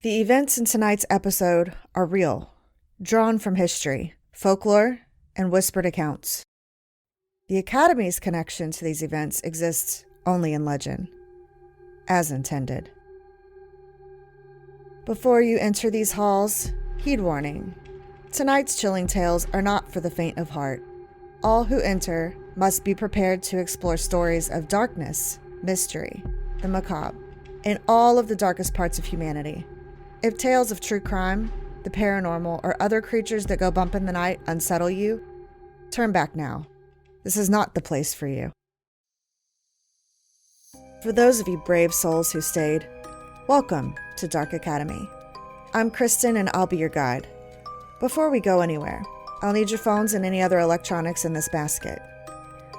The events in tonight's episode are real, drawn from history, folklore, and whispered accounts. The Academy's connection to these events exists only in legend, as intended. Before you enter these halls, heed warning. Tonight's chilling tales are not for the faint of heart. All who enter must be prepared to explore stories of darkness, mystery, the macabre, and all of the darkest parts of humanity. If tales of true crime, the paranormal, or other creatures that go bump in the night unsettle you, turn back now. This is not the place for you. For those of you brave souls who stayed, welcome to Dark Academy. I'm Kristen and I'll be your guide. Before we go anywhere, I'll need your phones and any other electronics in this basket.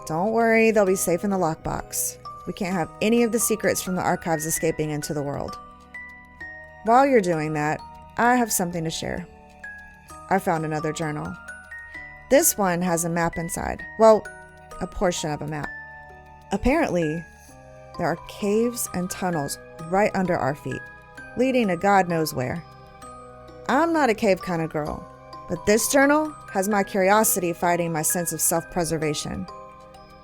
Don't worry, they'll be safe in the lockbox. We can't have any of the secrets from the archives escaping into the world. While you're doing that, I have something to share. I found another journal. This one has a map inside. Well, a portion of a map. Apparently, there are caves and tunnels right under our feet, leading to God knows where. I'm not a cave kind of girl, but this journal has my curiosity fighting my sense of self-preservation.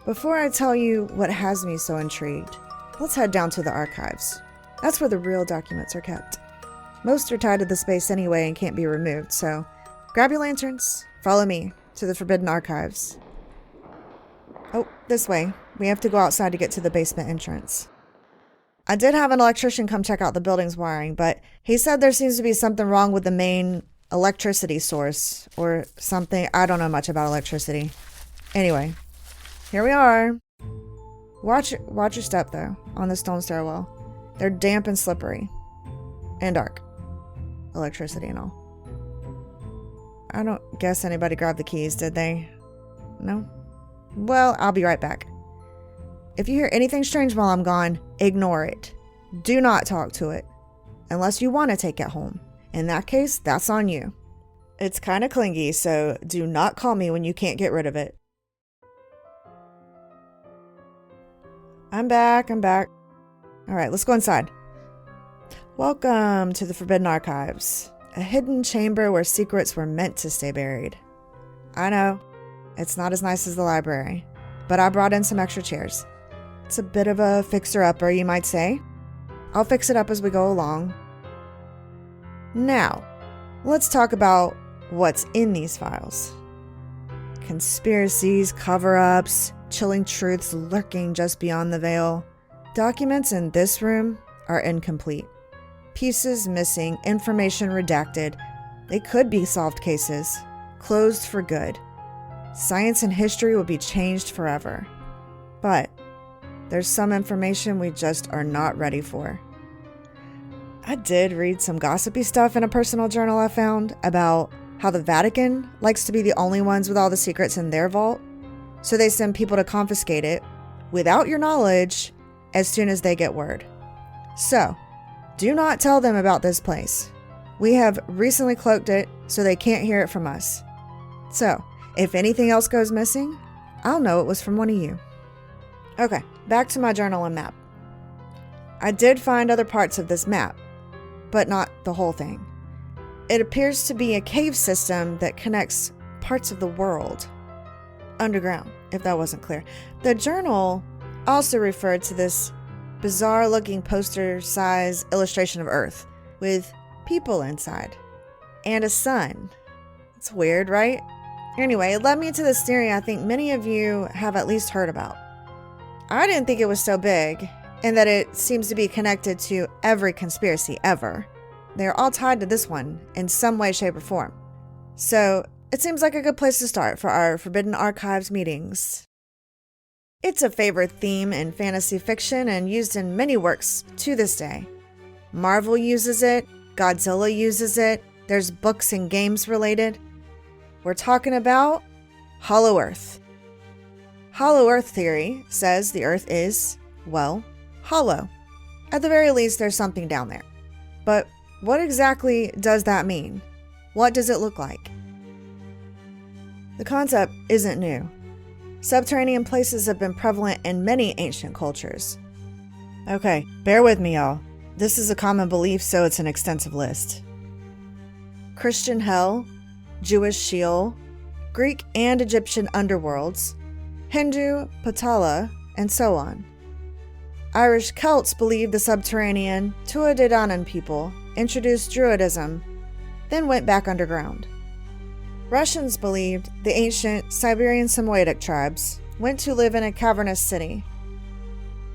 Before I tell you what has me so intrigued, let's head down to the archives. That's where the real documents are kept. Most are tied to the space anyway and can't be removed, so grab your lanterns, follow me to the Forbidden Archives. Oh, this way. We have to go outside to get to the basement entrance. I did have an electrician come check out the building's wiring, but he said there seems to be something wrong with the main electricity source or something. I don't know much about electricity. Anyway, here we are. Watch your step, though, on the stone stairwell. They're damp and slippery. And dark. Electricity and all. I don't guess anybody grabbed the keys, did they? No? Well, I'll be right back. If you hear anything strange while I'm gone, ignore it. Do not talk to it. Unless you want to take it home. In that case, that's on you. It's kind of clingy, so do not call me when you can't get rid of it. I'm back. Alright, let's go inside. Welcome to the Forbidden Archives, a hidden chamber where secrets were meant to stay buried. I know, it's not as nice as the library, but I brought in some extra chairs. It's a bit of a fixer-upper, you might say. I'll fix it up as we go along. Now, let's talk about what's in these files. Conspiracies, cover-ups, chilling truths lurking just beyond the veil. Documents in this room are incomplete. Pieces missing, information redacted. They could be solved cases, closed for good. Science and history will be changed forever. But there's some information we just are not ready for. I did read some gossipy stuff in a personal journal I found about how the Vatican likes to be the only ones with all the secrets in their vault, so they send people to confiscate it without your knowledge as soon as they get word. So, do not tell them about this place. We have recently cloaked it so they can't hear it from us. So, if anything else goes missing, I'll know it was from one of you. Okay, back to my journal and map. I did find other parts of this map, but not the whole thing. It appears to be a cave system that connects parts of the world underground, if that wasn't clear. The journal also referred to this bizarre-looking poster-size illustration of Earth with people inside and a sun. It's weird, right? Anyway, it led me to this theory I think many of you have at least heard about. I didn't think it was so big, and that it seems to be connected to every conspiracy ever. They're all tied to this one in some way, shape, or form. So, it seems like a good place to start for our Forbidden Archives meetings. It's a favorite theme in fantasy fiction and used in many works to this day. Marvel uses it, Godzilla uses it, there's books and games related. We're talking about Hollow Earth. Hollow Earth theory says the Earth is, well, hollow. At the very least, there's something down there. But what exactly does that mean? What does it look like? The concept isn't new. Subterranean places have been prevalent in many ancient cultures. Okay, bear with me, y'all. This is a common belief, so it's an extensive list. Christian hell, Jewish Sheol, Greek and Egyptian underworlds, Hindu Patala, and so on. Irish Celts believed the subterranean Tuatha people introduced Druidism, then went back underground. Russians believed the ancient Siberian Samoyedic tribes went to live in a cavernous city.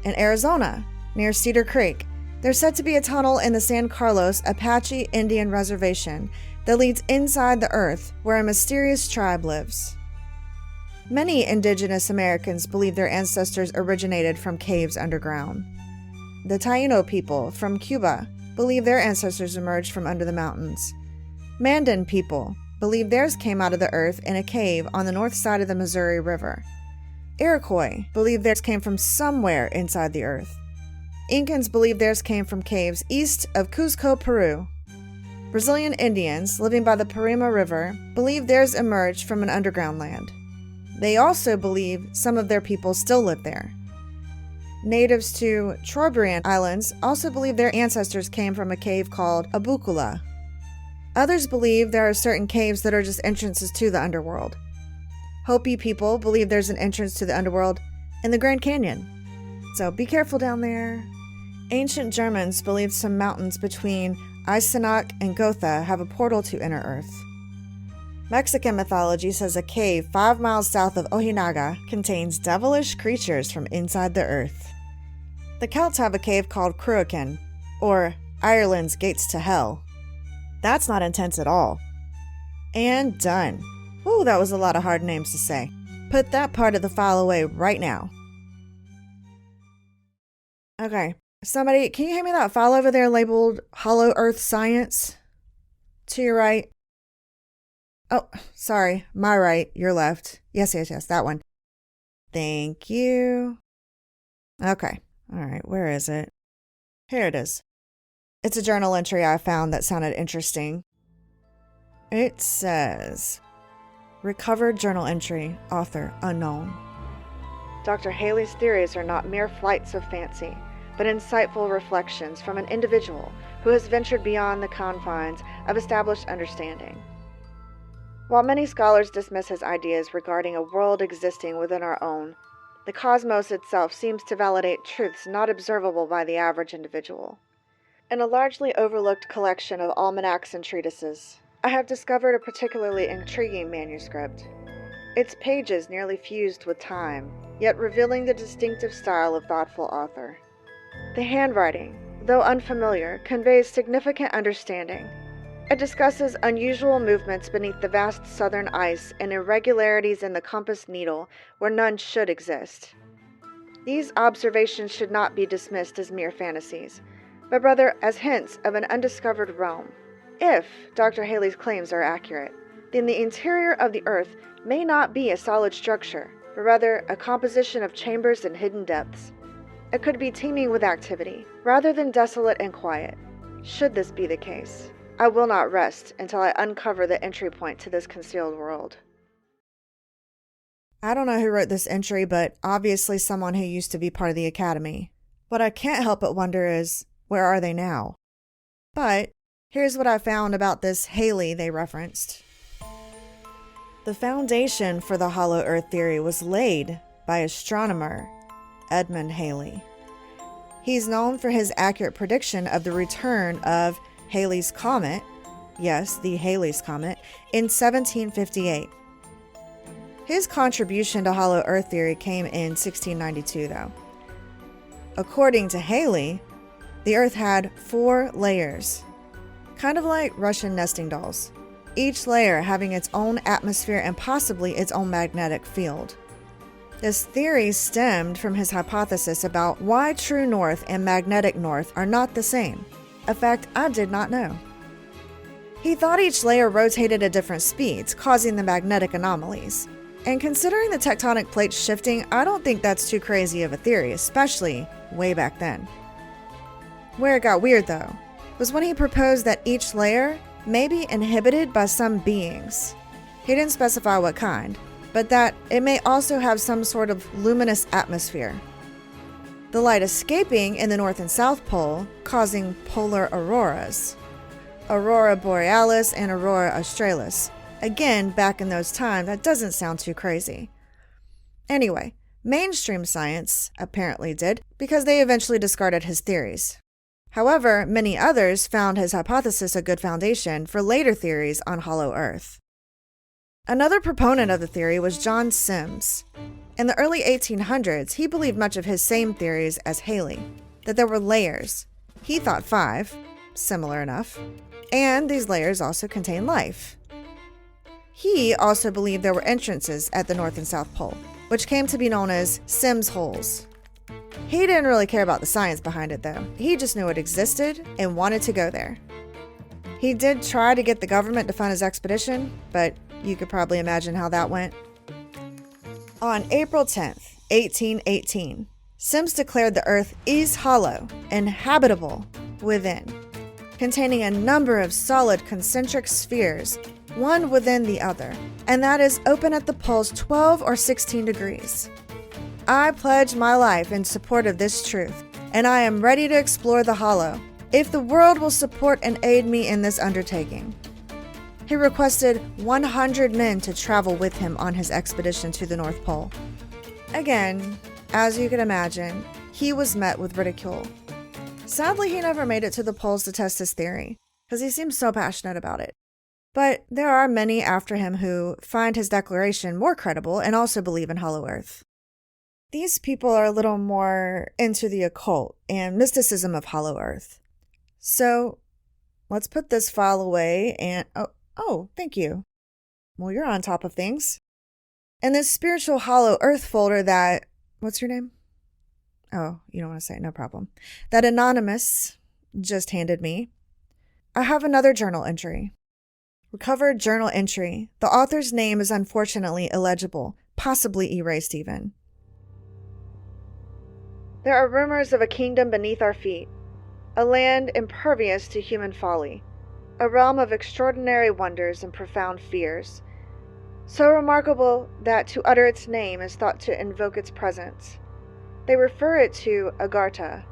In Arizona, near Cedar Creek, there's said to be a tunnel in the San Carlos Apache Indian Reservation that leads inside the earth where a mysterious tribe lives. Many indigenous Americans believe their ancestors originated from caves underground. The Taino people from Cuba believe their ancestors emerged from under the mountains. Mandan people believe theirs came out of the earth in a cave on the north side of the Missouri River. Iroquois believe theirs came from somewhere inside the earth. Incans believe theirs came from caves east of Cuzco, Peru. Brazilian Indians living by the Parima River believe theirs emerged from an underground land. They also believe some of their people still live there. Natives to Trobriand Islands also believe their ancestors came from a cave called Abucula. Others believe there are certain caves that are just entrances to the underworld. Hopi people believe there's an entrance to the underworld in the Grand Canyon. So be careful down there. Ancient Germans believed some mountains between Eisenach and Gotha have a portal to inner Earth. Mexican mythology says a cave 5 miles south of Ojinaga contains devilish creatures from inside the earth. The Celts have a cave called Cruachan, or Ireland's Gates to Hell. That's not intense at all. And done. Ooh, that was a lot of hard names to say. Put that part of the file away right now. Okay, somebody, can you hand me that file over there labeled Hollow Earth Science? To your right. Oh, sorry, my right, your left. Yes, that one. Thank you. Okay, all right, where is it? Here it is. It's a journal entry I found that sounded interesting. It says, recovered journal entry, author unknown. Dr. Haley's theories are not mere flights of fancy, but insightful reflections from an individual who has ventured beyond the confines of established understanding. While many scholars dismiss his ideas regarding a world existing within our own, the cosmos itself seems to validate truths not observable by the average individual. In a largely overlooked collection of almanacs and treatises, I have discovered a particularly intriguing manuscript. Its pages nearly fused with time, yet revealing the distinctive style of thoughtful author. The handwriting, though unfamiliar, conveys significant understanding. It discusses unusual movements beneath the vast southern ice and irregularities in the compass needle where none should exist. These observations should not be dismissed as mere fantasies, but rather as hints of an undiscovered realm. If Dr. Haley's claims are accurate, then the interior of the Earth may not be a solid structure, but rather a composition of chambers and hidden depths. It could be teeming with activity, rather than desolate and quiet. Should this be the case, I will not rest until I uncover the entry point to this concealed world. I don't know who wrote this entry, but obviously someone who used to be part of the Academy. What I can't help but wonder is, where are they now? But here's what I found about this Haley they referenced. The foundation for the Hollow Earth theory was laid by astronomer Edmund Halley. He's known for his accurate prediction of the return of Halley's Comet, yes, the Halley's Comet, in 1758. His contribution to Hollow Earth theory came in 1692, though. According to Halley, the Earth had 4 layers, kind of like Russian nesting dolls, each layer having its own atmosphere and possibly its own magnetic field. This theory stemmed from his hypothesis about why true north and magnetic north are not the same, a fact I did not know. He thought each layer rotated at different speeds, causing the magnetic anomalies. And considering the tectonic plates shifting, I don't think that's too crazy of a theory, especially way back then. Where it got weird, though, was when he proposed that each layer may be inhibited by some beings. He didn't specify what kind, but that it may also have some sort of luminous atmosphere. the light escaping in the North and South Pole, causing polar auroras. Aurora borealis and aurora australis. Again, back in those times, that doesn't sound too crazy. Anyway, mainstream science apparently did, because they eventually discarded his theories. However, many others found his hypothesis a good foundation for later theories on Hollow Earth. Another proponent of the theory was John Sims. In the early 1800s, he believed much of his same theories as Halley, that there were layers. He thought 5, similar enough, and these layers also contain life. He also believed there were entrances at the North and South Pole, which came to be known as Sims holes. He didn't really care about the science behind it though. He just knew it existed and wanted to go there. He did try to get the government to fund his expedition, but you could probably imagine how that went. On April 10th, 1818, Sims declared the Earth is hollow and habitable within, containing a number of solid concentric spheres, one within the other, and that is open at the poles 12 or 16 degrees. I pledge my life in support of this truth, and I am ready to explore the hollow, if the world will support and aid me in this undertaking. He requested 100 men to travel with him on his expedition to the North Pole. Again, as you can imagine, he was met with ridicule. Sadly, he never made it to the poles to test his theory, because he seems so passionate about it. But there are many after him who find his declaration more credible and also believe in Hollow Earth. These people are a little more into the occult and mysticism of Hollow Earth. So, let's put this file away and... Oh, thank you. Well, you're on top of things. In this spiritual Hollow Earth folder that... What's your name? Oh, you don't want to say it, no problem. That Anonymous just handed me. I have another journal entry. Recovered journal entry. The author's name is unfortunately illegible, possibly erased even. There are rumors of a kingdom beneath our feet, a land impervious to human folly, a realm of extraordinary wonders and profound fears, so remarkable that to utter its name is thought to invoke its presence. They refer it to Agartha,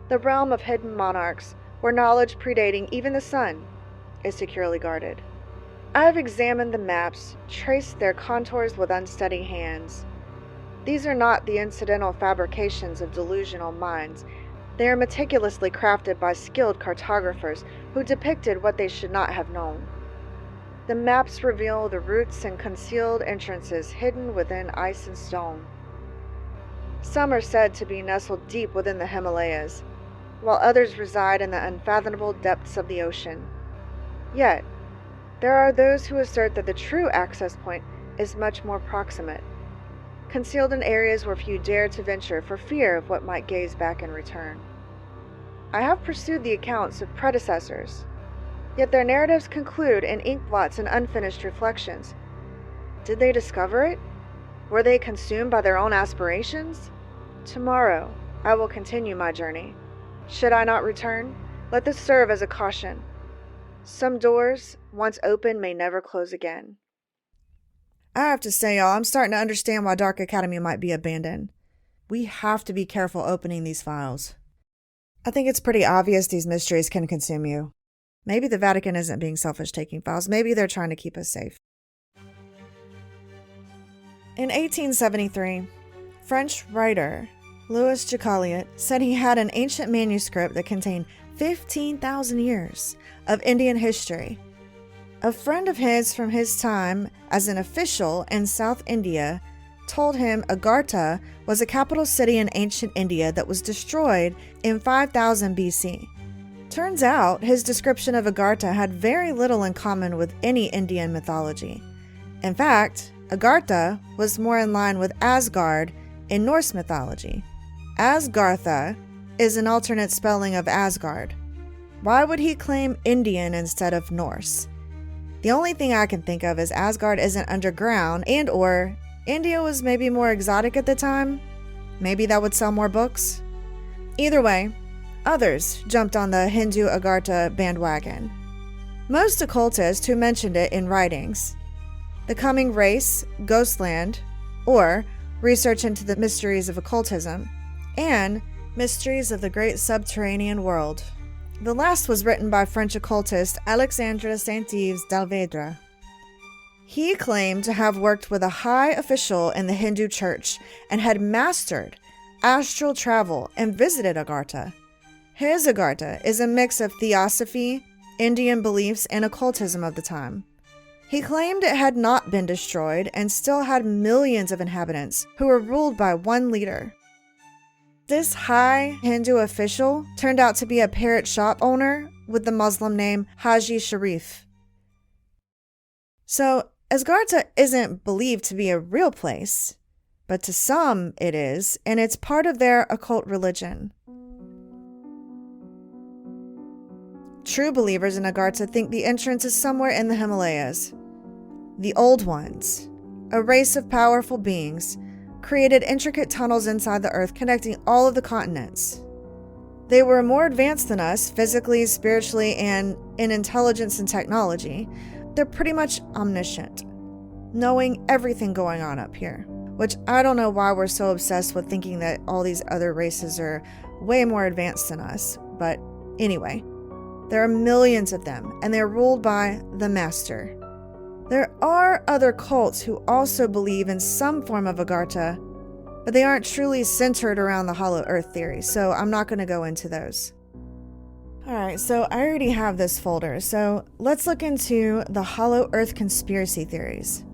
the realm of hidden monarchs where knowledge predating even the sun is securely guarded. I have examined the maps, traced their contours with unsteady hands. These are not the incidental fabrications of delusional minds. They are meticulously crafted by skilled cartographers who depicted what they should not have known. The maps reveal the routes and concealed entrances hidden within ice and stone. Some are said to be nestled deep within the Himalayas, while others reside in the unfathomable depths of the ocean. Yet, there are those who assert that the true access point is much more proximate, concealed in areas where few dare to venture for fear of what might gaze back in return. I have pursued the accounts of predecessors, yet their narratives conclude in ink blots and unfinished reflections. Did they discover it? Were they consumed by their own aspirations? Tomorrow, I will continue my journey. Should I not return, let this serve as a caution. Some doors, once open, may never close again. I have to say, y'all, I'm starting to understand why Dark Academy might be abandoned. We have to be careful opening these files. I think it's pretty obvious these mysteries can consume you. Maybe the Vatican isn't being selfish taking files. Maybe they're trying to keep us safe. In 1873, French writer Louis Jacoliot said he had an ancient manuscript that contained 15,000 years of Indian history. A friend of his from his time as an official in South India told him Agartha was a capital city in ancient India that was destroyed in 5000 BC. Turns out his description of Agartha had very little in common with any Indian mythology. In fact, Agartha was more in line with Asgard in Norse mythology. Agartha is an alternate spelling of Asgard. Why would he claim Indian instead of Norse? The only thing I can think of is Asgard isn't underground and/or India was maybe more exotic at the time. Maybe that would sell more books. Either way, others jumped on the Hindu Agartha bandwagon. Most occultists who mentioned it in writings, The Coming Race, Ghostland, or Research into the Mysteries of Occultism, and Mysteries of the Great Subterranean World. The last was written by French occultist Alexandre Saint-Yves d'Alvedre. He claimed to have worked with a high official in the Hindu church and had mastered astral travel and visited Agartha. His Agartha is a mix of theosophy, Indian beliefs, and occultism of the time. He claimed it had not been destroyed and still had millions of inhabitants who were ruled by one leader. This high Hindu official turned out to be a parrot shop owner with the Muslim name Haji Sharif. So, Agartha isn't believed to be a real place, but to some it is, and it's part of their occult religion. True believers in Agartha think the entrance is somewhere in the Himalayas. The Old Ones, a race of powerful beings, created intricate tunnels inside the earth connecting all of the continents. They were more advanced than us physically, spiritually, and in intelligence and technology. They're pretty much omniscient, knowing everything going on up here, which I don't know why we're so obsessed with thinking that all these other races are way more advanced than us. But anyway, there are millions of them, and they're ruled by the Master. There are other cults who also believe in some form of Agartha, but they aren't truly centered around the Hollow Earth theory, so I'm not going to go into those. Alright, so I already have this folder, so let's look into the Hollow Earth conspiracy theories.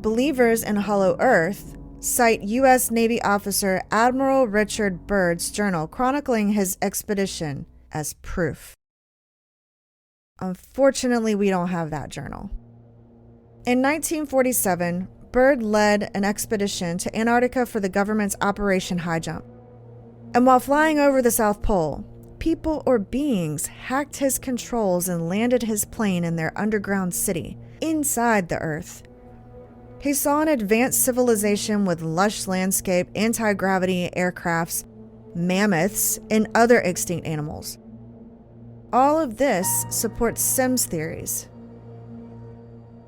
Believers in Hollow Earth cite U.S. Navy officer Admiral Richard Byrd's journal chronicling his expedition as proof. Unfortunately, we don't have that journal. In 1947, Byrd led an expedition to Antarctica for the government's Operation High Jump. And while flying over the South Pole, people or beings hacked his controls and landed his plane in their underground city, inside the Earth. He saw an advanced civilization with lush landscape, anti-gravity aircrafts, mammoths, and other extinct animals. All of this supports Sims theories.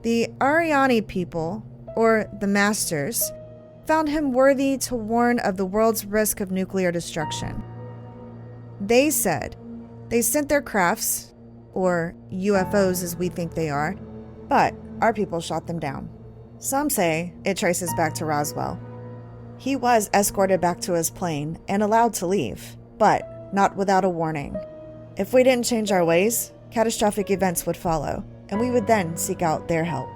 The Ariani people, or the Masters, found him worthy to warn of the world's risk of nuclear destruction. They said they sent their crafts, or UFOs as we think they are, but our people shot them down. Some say it traces back to Roswell. He was escorted back to his plane and allowed to leave, but not without a warning. If we didn't change our ways, catastrophic events would follow, and we would then seek out their help.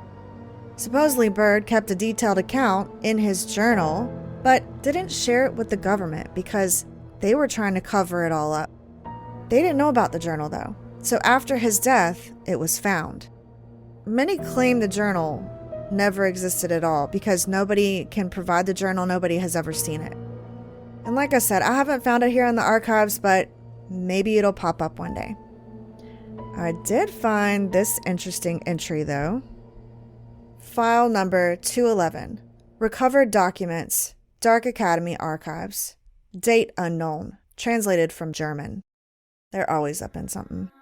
Supposedly, Byrd kept a detailed account in his journal, but didn't share it with the government because they were trying to cover it all up. They didn't know about the journal, though, so after his death, it was found. Many claim the journal never existed at all because nobody can provide the journal, nobody has ever seen it. And like I said, I haven't found it here in the archives, but maybe it'll pop up one day. I did find this interesting entry, though. File number 211. Recovered documents. Dark Academy Archives. Date unknown. Translated from German. They're always up in something.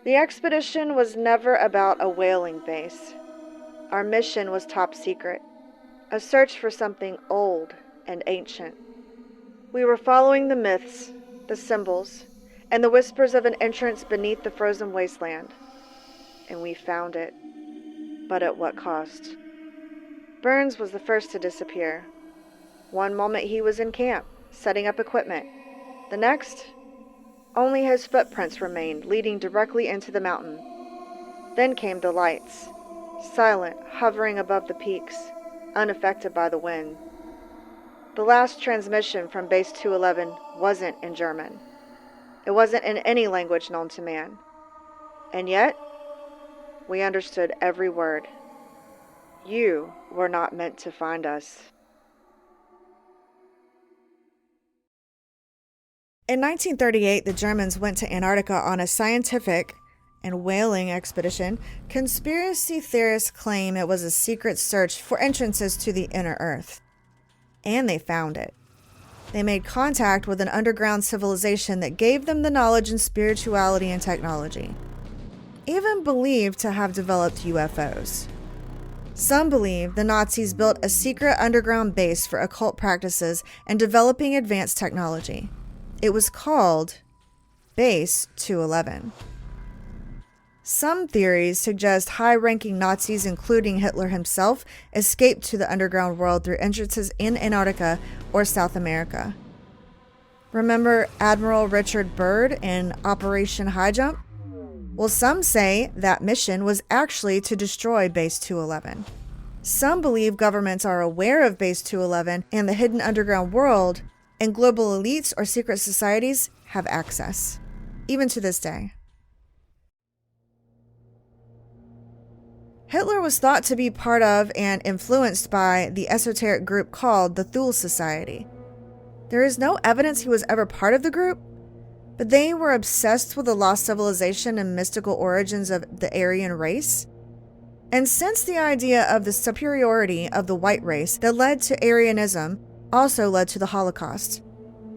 The expedition was never about a whaling base. Our mission was top secret. A search for something old and ancient. We were following the myths, the symbols, and the whispers of an entrance beneath the frozen wasteland. And we found it. But at what cost? Burns was the first to disappear. One moment he was in camp, setting up equipment. The next, only his footprints remained, leading directly into the mountain. Then came the lights, silent, hovering above the peaks, unaffected by the wind. The last transmission from Base 211 wasn't in German. It wasn't in any language known to man. And yet, we understood every word. You were not meant to find us. In 1938, the Germans went to Antarctica on a scientific and whaling expedition. Conspiracy theorists claim it was a secret search for entrances to the inner Earth. And they found it. They made contact with an underground civilization that gave them the knowledge and spirituality and technology. Even believed to have developed UFOs. Some believe the Nazis built a secret underground base for occult practices and developing advanced technology. It was called Base 211. Some theories suggest high-ranking Nazis, including Hitler himself, escaped to the underground world through entrances in Antarctica or South America. Remember Admiral Richard Byrd in Operation High Jump? Well, some say that mission was actually to destroy Base 211. Some believe governments are aware of Base 211 and the hidden underground world, and global elites or secret societies have access, even to this day. Hitler was thought to be part of and influenced by the esoteric group called the Thule Society. There is no evidence he was ever part of the group, but they were obsessed with the lost civilization and mystical origins of the Aryan race. And since the idea of the superiority of the white race that led to Aryanism also led to the Holocaust,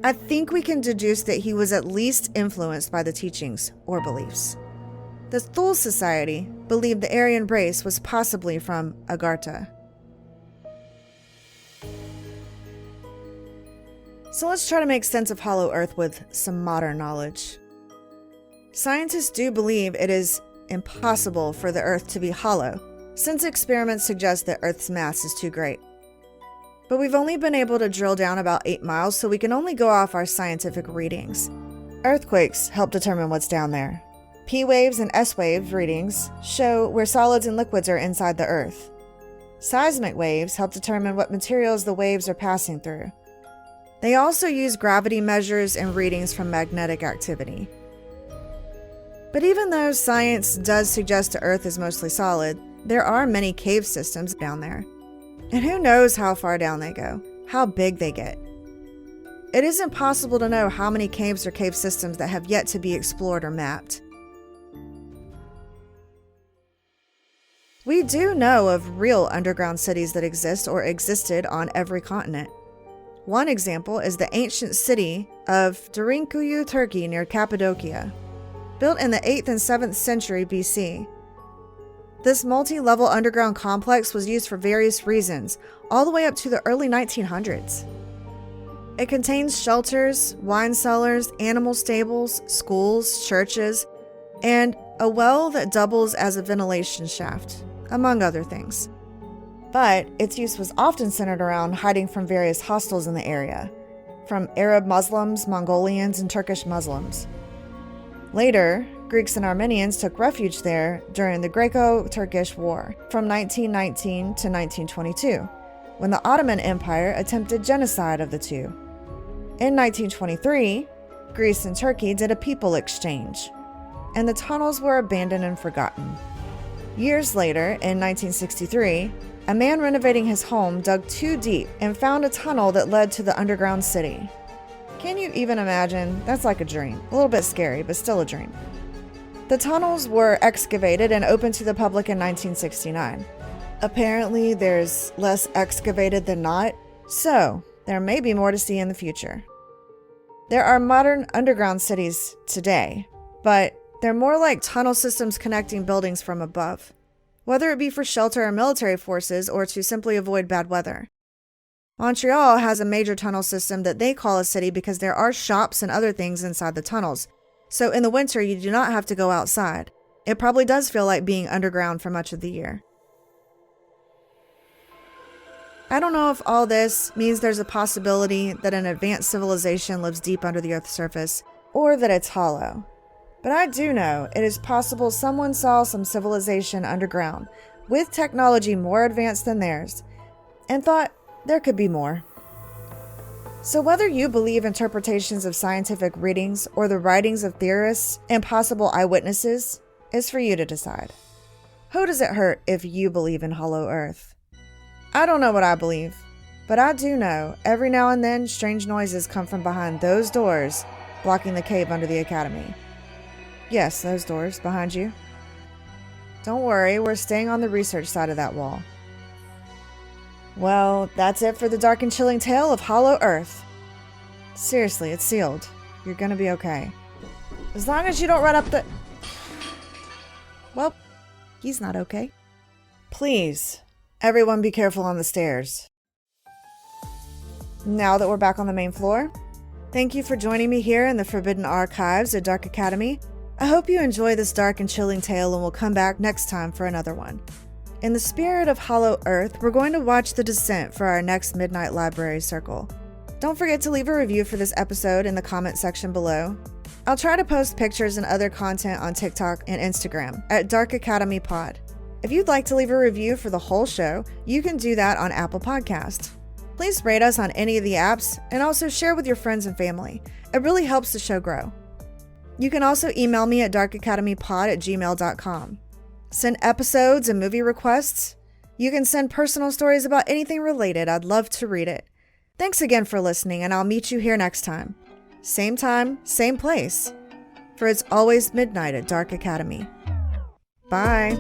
I think we can deduce that he was at least influenced by the teachings or beliefs. The Thule Society believed the Aryan race was possibly from Agartha. So let's try to make sense of Hollow Earth with some modern knowledge. Scientists do believe it is impossible for the Earth to be hollow, since experiments suggest that Earth's mass is too great. But we've only been able to drill down about 8 miles, so we can only go off our scientific readings. Earthquakes help determine what's down there. P waves and S wave readings show where solids and liquids are inside the Earth. Seismic waves help determine what materials the waves are passing through. They also use gravity measures and readings from magnetic activity. But even though science does suggest the Earth is mostly solid, there are many cave systems down there. And who knows how far down they go, how big they get. It is impossible to know how many caves or cave systems that have yet to be explored or mapped. We do know of real underground cities that exist or existed on every continent. One example is the ancient city of Derinkuyu, Turkey, near Cappadocia, built in the 8th and 7th century BC. This multi-level underground complex was used for various reasons, all the way up to the early 1900s. It contains shelters, wine cellars, animal stables, schools, churches, and a well that doubles as a ventilation shaft, among other things. But its use was often centered around hiding from various hostiles in the area, from Arab Muslims, Mongolians, and Turkish Muslims. Later, Greeks and Armenians took refuge there during the Greco-Turkish War from 1919 to 1922, when the Ottoman Empire attempted genocide of the two. In 1923, Greece and Turkey did a people exchange, and the tunnels were abandoned and forgotten. Years later, in 1963, a man renovating his home dug too deep and found a tunnel that led to the underground city. Can you even imagine? That's like a dream. A little bit scary, but still a dream. The tunnels were excavated and opened to the public in 1969. Apparently, there's less excavated than not, so there may be more to see in the future. There are modern underground cities today, but they're more like tunnel systems connecting buildings from above, whether it be for shelter or military forces or to simply avoid bad weather. Montreal has a major tunnel system that they call a city because there are shops and other things inside the tunnels, so in the winter you do not have to go outside. It probably does feel like being underground for much of the year. I don't know if all this means there's a possibility that an advanced civilization lives deep under the Earth's surface, or that it's hollow. But I do know it is possible someone saw some civilization underground, with technology more advanced than theirs, and thought there could be more. So whether you believe interpretations of scientific readings or the writings of theorists and possible eyewitnesses is for you to decide. Who does it hurt if you believe in Hollow Earth? I don't know what I believe, but I do know every now and then strange noises come from behind those doors blocking the cave under the academy. Yes, those doors behind you. Don't worry, we're staying on the research side of that wall. Well, that's it for the dark and chilling tale of Hollow Earth. Seriously, it's sealed. You're gonna be okay. As long as you don't run up the... Well, he's not okay. Please, Everyone be careful on the stairs. Now that we're back on the main floor, thank you for joining me here in the Forbidden Archives at Dark Academy. I hope you enjoy this dark and chilling tale and will come back next time for another one. In the spirit of Hollow Earth, we're going to watch The Descent for our next Midnight Library Circle. Don't forget to leave a review for this episode in the comment section below. I'll try to post pictures and other content on TikTok and Instagram at Dark Academy Pod. If you'd like to leave a review for the whole show, you can do that on Apple Podcasts. Please rate us on any of the apps and also share with your friends and family. It really helps the show grow. You can also email me at darkacademypod@gmail.com. Send episodes and movie requests. You can send personal stories about anything related. I'd love to read it. Thanks again for listening, and I'll meet you here next time. Same time, same place. For it's always midnight at Dark Academy. Bye.